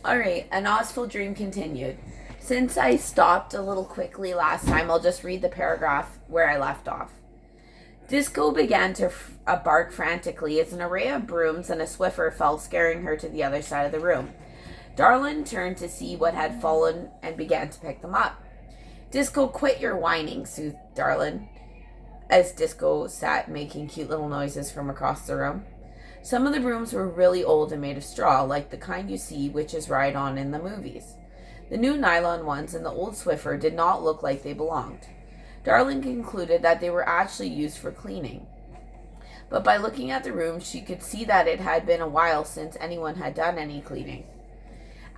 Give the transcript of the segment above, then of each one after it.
Alright, an Ozful dream continued. Since I stopped a little quickly last time, I'll just read the paragraph where I left off. Disco began to bark frantically as an array of brooms and a Swiffer fell, scaring her to the other side of the room. Darlin turned to see what had fallen and began to pick them up. Disco, quit your whining, soothed Darlin, as Disco sat making cute little noises from across the room. Some of the brooms were really old and made of straw, like the kind you see witches ride on in the movies. The new nylon ones and the old Swiffer did not look like they belonged. Darlin concluded that they were actually used for cleaning. But by looking at the room, she could see that it had been a while since anyone had done any cleaning.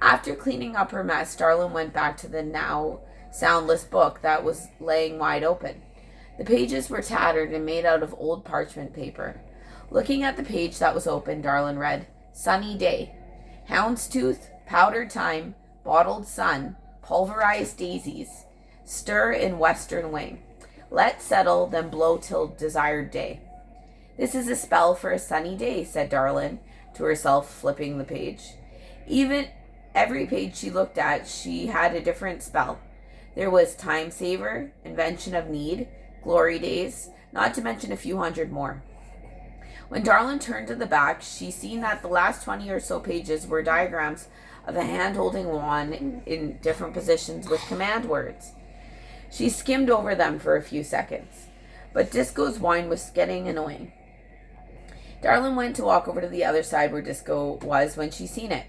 After cleaning up her mess, Darlin went back to the now soundless book that was laying wide open. The pages were tattered and made out of old parchment paper. Looking at the page that was open, Darlin read, Sunny Day, Houndstooth, Powdered Thyme, Bottled Sun, Pulverized Daisies, Stir in Western Wing. Let settle, then blow till desired day. This is a spell for a sunny day, said Darlin to herself, flipping the page. Every page she looked at, she had a different spell. There was Time Saver, Invention of Need, Glory Days, not to mention a few hundred more. When Darlin turned to the back, she seen that the last 20 or so pages were diagrams of a hand holding wand in different positions with command words. She skimmed over them for a few seconds, but Disco's whine was getting annoying. Darlin went to walk over to the other side where Disco was when she seen it.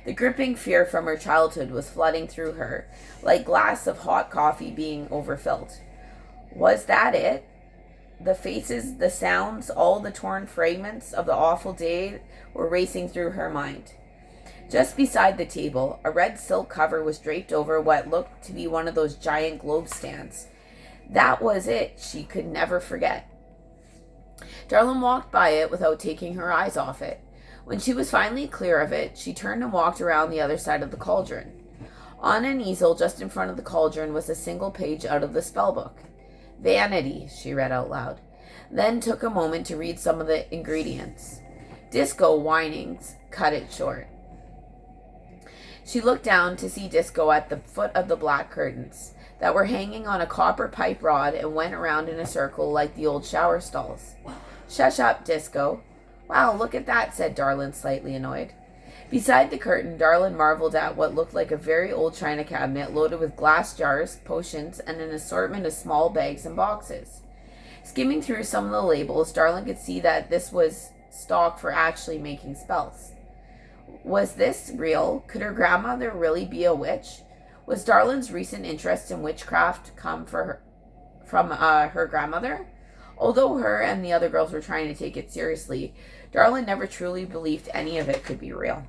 The gripping fear from her childhood was flooding through her, like glass of hot coffee being overfilled. Was that it? The faces, the sounds, all the torn fragments of the awful day were racing through her mind. Just beside the table, a red silk cover was draped over what looked to be one of those giant globe stands. That was it. She could never forget. Darlin walked by it without taking her eyes off it. When she was finally clear of it, she turned and walked around the other side of the cauldron. On an easel just in front of the cauldron was a single page out of the spellbook. Vanity, she read out loud, then took a moment to read some of the ingredients. Disco whinings cut it short. She looked down to see Disco at the foot of the black curtains that were hanging on a copper pipe rod and went around in a circle like the old shower stalls. Shush up, Disco. Wow, look at that, said Darlin, slightly annoyed. Beside the curtain, Darlin marveled at what looked like a very old china cabinet loaded with glass jars, potions, and an assortment of small bags and boxes. Skimming through some of the labels, Darlin could see that this was stock for actually making spells. Was this real? Could her grandmother really be a witch? Was Darlin's recent interest in witchcraft come from her grandmother? Although her and the other girls were trying to take it seriously, Darlin never truly believed any of it could be real.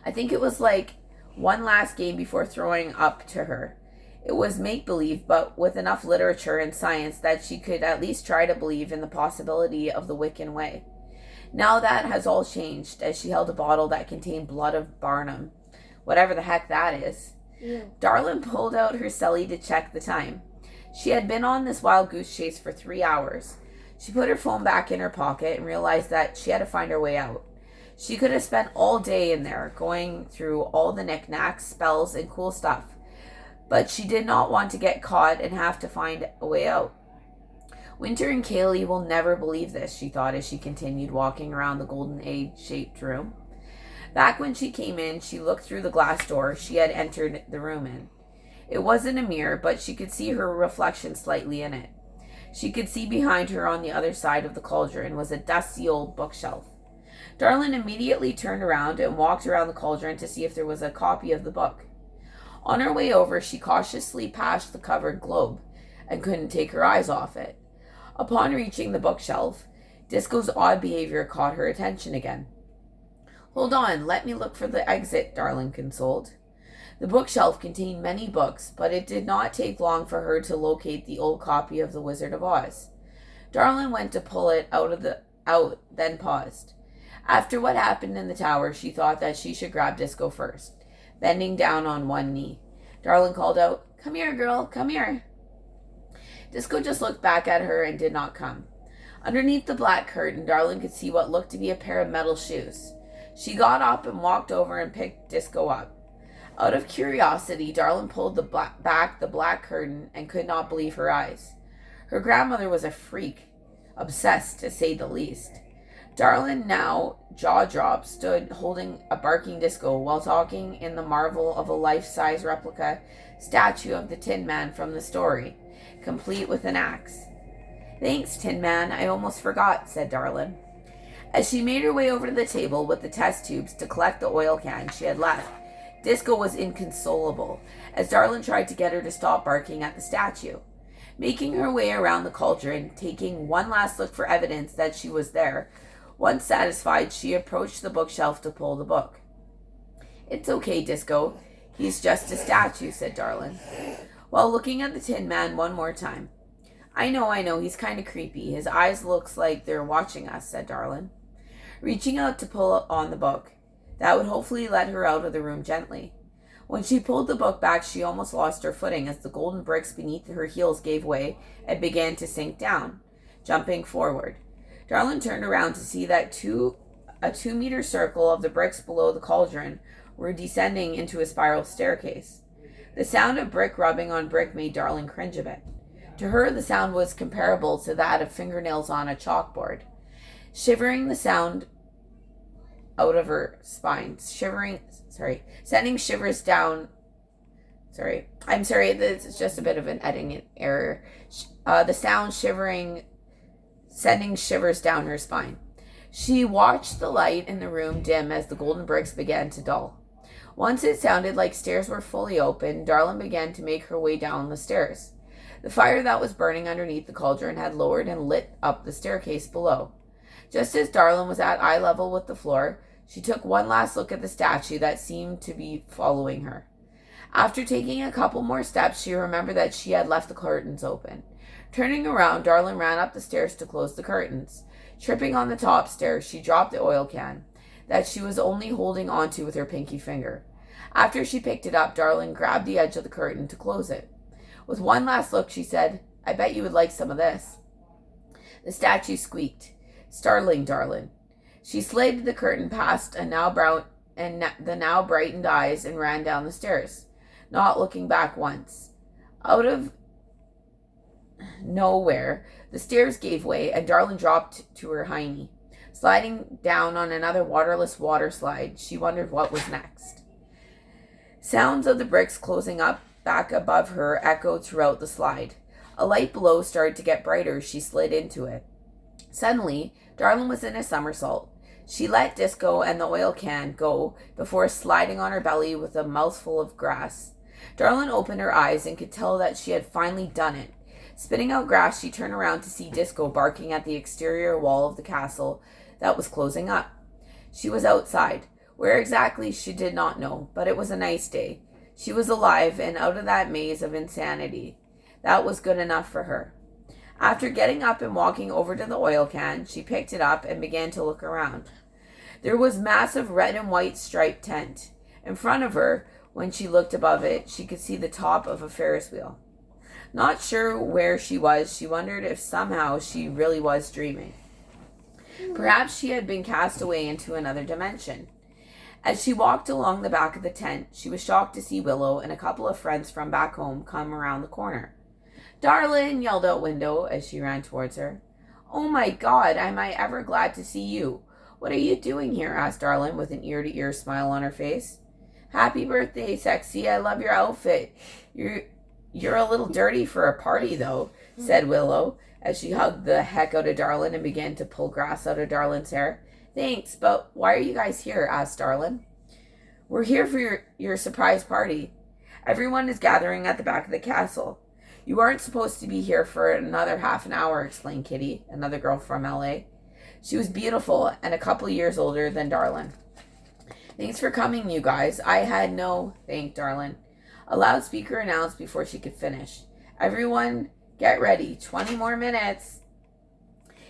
I think it was like one last game before throwing up to her. It was make-believe, but with enough literature and science that she could at least try to believe in the possibility of the Wiccan way. Now that has all changed, as she held a bottle that contained blood of Barnum, whatever the heck that is. Yeah. Darlin pulled out her celly to check the time. She had been on this wild goose chase for 3 hours. She put her phone back in her pocket and realized that she had to find her way out. She could have spent all day in there, going through all the knickknacks, spells, and cool stuff. But she did not want to get caught and have to find a way out. Winter and Kaylee will never believe this, she thought as she continued walking around the golden egg-shaped room. Back when she came in, she looked through the glass door she had entered the room in. It wasn't a mirror, but she could see her reflection slightly in it. She could see behind her on the other side of the cauldron was a dusty old bookshelf. Darlin immediately turned around and walked around the cauldron to see if there was a copy of the book. On her way over, she cautiously passed the covered globe and couldn't take her eyes off it. Upon reaching the bookshelf, Disco's odd behavior caught her attention again. Hold on, let me look for the exit, Darlin consoled. The bookshelf contained many books, but it did not take long for her to locate the old copy of The Wizard of Oz. Darlin went to pull it out, then paused. After what happened in the tower, she thought that she should grab Disco first, bending down on one knee. Darlin called out, "Come here, girl, come here." Disco just looked back at her and did not come. Underneath the black curtain, Darlin could see what looked to be a pair of metal shoes. She got up and walked over and picked Disco up. Out of curiosity, Darlin pulled back the black curtain and could not believe her eyes. Her grandmother was a freak, obsessed to say the least. Darlin, now jaw-dropped, stood holding a barking Disco while talking in the marvel of a life-size replica statue of the Tin Man from the story, complete with an axe. "Thanks, Tin Man, I almost forgot," said Darlin. As she made her way over to the table with the test tubes to collect the oil can she had left, Disco was inconsolable, as Darlin tried to get her to stop barking at the statue. Making her way around the cauldron, taking one last look for evidence that she was there, once satisfied, she approached the bookshelf to pull the book. "It's okay, Disco. He's just a statue," said Darlin, while looking at the Tin Man one more time. I know, he's kind of creepy. His eyes looks like they're watching us," said Darlin, reaching out to pull on the book. That would hopefully let her out of the room gently. When she pulled the book back, she almost lost her footing as the golden bricks beneath her heels gave way and began to sink down, jumping forward. Darlin turned around to see that a 2-meter circle of the bricks below the cauldron were descending into a spiral staircase. The sound of brick rubbing on brick made Darlin cringe a bit. To her, the sound was comparable to that of fingernails on a chalkboard. Shivering the sound out of her spine, sending shivers down. I'm sorry, this is just a bit of an editing error. The sound sending shivers down her spine. She watched the light in the room dim as the golden bricks began to dull. Once it sounded like stairs were fully open, Darlin began to make her way down the stairs. The fire that was burning underneath the cauldron had lowered and lit up the staircase below. Just as Darlin was at eye level with the floor, she took one last look at the statue that seemed to be following her. After taking a couple more steps, she remembered that she had left the curtains open. Turning around, Darlin ran up the stairs to close the curtains. Tripping on the top stairs, she dropped the oil can that she was only holding onto with her pinky finger. After she picked it up, Darlin grabbed the edge of the curtain to close it. With one last look, she said, "I bet you would like some of this." The statue squeaked, startling Darlin. She slid the curtain past the now brightened eyes and ran down the stairs, not looking back once. Out of nowhere, the stairs gave way and Darlin dropped to her hiney. Sliding down on another waterless water slide, she wondered what was next. Sounds of the bricks closing up back above her echoed throughout the slide. A light below started to get brighter as she slid into it. Suddenly, Darlin was in a somersault. She let Disco and the oil can go before sliding on her belly with a mouthful of grass. Darlin opened her eyes and could tell that she had finally done it. Spitting out grass, she turned around to see Disco barking at the exterior wall of the castle that was closing up. She was outside. Where exactly, she did not know, but it was a nice day. She was alive and out of that maze of insanity. That was good enough for her. After getting up and walking over to the oil can, she picked it up and began to look around. There was massive red and white striped tent. In front of her, when she looked above it, she could see the top of a Ferris wheel. Not sure where she was, she wondered if somehow she really was dreaming. Perhaps she had been cast away into another dimension. As she walked along the back of the tent, she was shocked to see Willow and a couple of friends from back home come around the corner. "Darlin," yelled out Window as she ran towards her. "Oh my God, am I ever glad to see you. What are you doing here?" asked Darlin with an ear-to-ear smile on her face. "Happy birthday, sexy. I love your outfit. You're a little dirty for a party, though," said Willow as she hugged the heck out of Darlin and began to pull grass out of Darlin's hair. "Thanks, but why are you guys here?" asked Darlin. "We're here for your surprise party. Everyone is gathering at the back of the castle. You aren't supposed to be here for another half an hour," explained Kitty, another girl from LA. She was beautiful and a couple years older than Darlin. "Thanks for coming, you guys. I had no..." thanked Darlin. A loudspeaker announced before she could finish. "Everyone, get ready. 20 more minutes."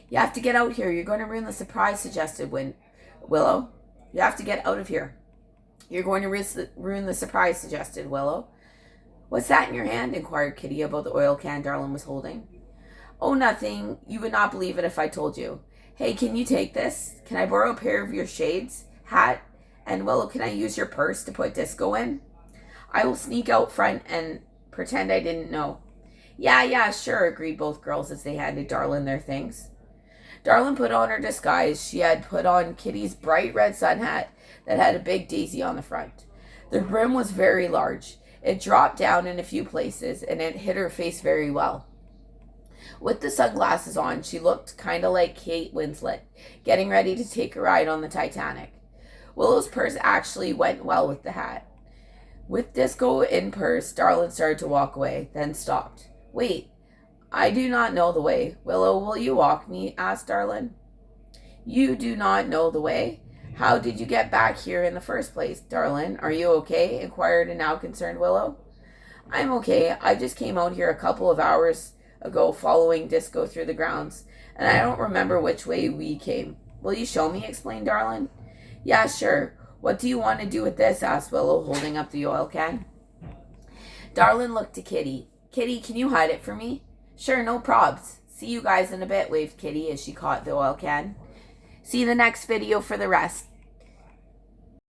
"You have to get out here. You're going to ruin the surprise," suggested Willow. "You have to get out of here." "You're going to ruin the surprise," suggested Willow. "What's that in your hand?" inquired Kitty about the oil can Darlin was holding. "Oh, nothing. You would not believe it if I told you. Hey, can you take this? Can I borrow a pair of your shades? hat. And Willow, can I use your purse to put Disco in? I will sneak out front and pretend I didn't know. Yeah, sure, agreed both girls as they handed Darlin their things. Darlin put on her disguise. She had put on Kitty's bright red sun hat that had a big daisy on the front. The brim was very large. It dropped down in a few places, and it hid her face very well. With the sunglasses on, she looked kind of like Kate Winslet, getting ready to take a ride on the Titanic. Willow's purse actually went well with the hat. With Disco in purse, Darlin started to walk away, then stopped. Wait, I do not know the way. Willow, will you walk me? Asked Darlin. You do not know the way? How did you get back here in the first place, Darlin? Are you okay? Inquired a now concerned Willow. I'm okay. I just came out here a couple of hours ago following Disco through the grounds, and I don't remember which way we came. Will you show me? Explained Darlin. Yeah, sure. What do you want to do with this? Asked Willow, holding up the oil can. Darlin looked to Kitty. Kitty, can you hide it for me? Sure, no probs. See you guys in a bit, waved Kitty as she caught the oil can. See the next video for the rest.